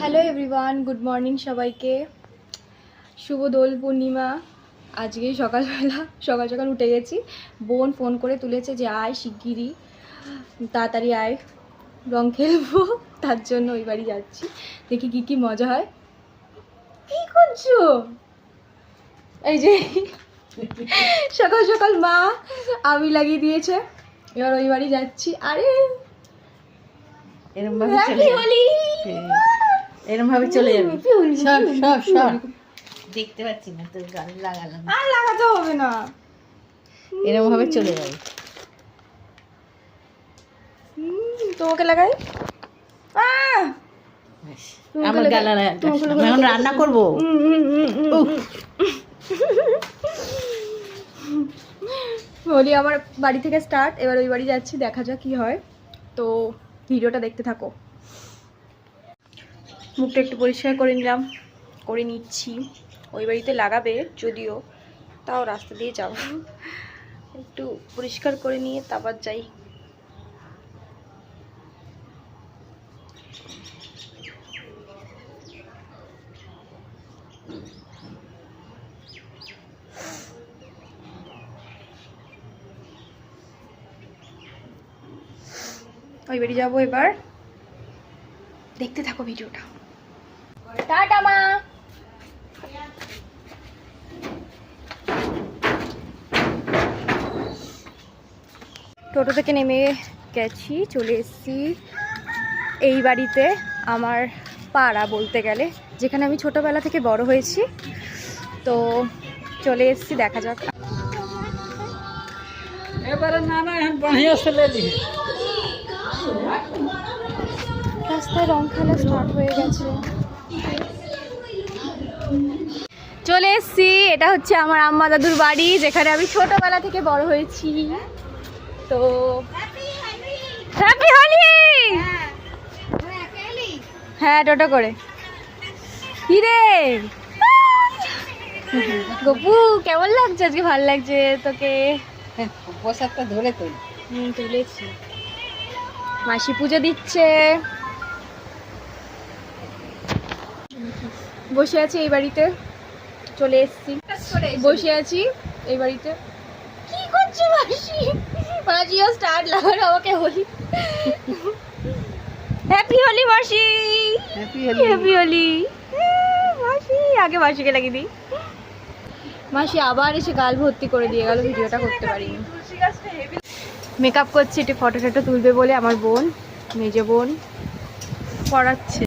Hello everyone, good morning সবাইকে। শুভ দোল পূর্ণিমা। আজকে সকালবেলা সকাল সকাল উঠে গেছি। বোন ফোন করে তুলেছে যে আয় শিগগিরই, তাড়াতাড়ি আয়, রং খেলবো। তার জন্য ওই বাড়ি যাচ্ছি, দেখি কি কি মজা হয়। কি করছো? এই যে সকাল সকাল মা আমি লাগিয়ে দিয়েছে, এবার ওই বাড়ি যাচ্ছি। আরে এরম ভাবে চলে যাবি। সব দেখতে পাচ্ছি না তোর গান লাগালাম, আর লাগাতে হবে না, এরম ভাবে চলে যাবি। তোমাকে লাগাই। আমার গালা এখন রান্না করবো। হোলি আমার বাড়ি থেকে স্টার্ট, এবার ওই বাড়ি যাচ্ছি, দেখা যাক কি হয়। তো ভিডিওটা দেখতে থাকো। মুখটা একটু পরিষ্কার করে নিচ্ছি। ওই বাড়িতে লাগাবে যদিও, তাও রাস্তা দিয়ে যাব, একটু পরিষ্কার করে নিয়ে তারপর যাই। ওই বাড়ি যাবো এবার, দেখতে থাকো ভিডিওটা। টাটা মা। টোটো থেকে নেমে গেছি, চলে এসেছি এই বাড়িতে। আমার পাড়া বলতে গেলে, যেখানে আমি ছোটবেলা থেকে বড় হয়েছি। তো চলে এসেছি, দেখা যাক। রাস্তায় রং খেলা স্টার্ট হয়ে গেছে। চলে এসেছি, এটা হচ্ছে আমার আম্মা দাদুর বাড়ি, যেখানে আমি ছোটবেলা থেকে বড় হয়েছি। তো হ্যাপি হোলি। হ্যাঁ, টোটো করে। কি রে গপু, কেমন লাগছে আজকে? ভালো লাগছে তোকে? পোশাকটা ধরে তুই। তুলেছি। মাসি পুজো দিচ্ছে। বসে আছি এই বাড়িতে, চলে এসেছি, বসে আছি এই বাড়িতে। কি করছে মাসি? মাসিও স্টার্ট লাগানো আমাকে হোলি। হ্যাপি হোলি মাসি, হ্যাপি হোলি মাসি। আগে মাসিকে লাগিয়ে দিই। মাসি আবার এসে গাল ভর্তি করে দিয়ে গেল, ভিডিওটা করতে পারিনি। মেকআপ করছে, একটু ফটো টটো তুলবে বলে আমার বোন, মেজো বোন পড়াচ্ছে।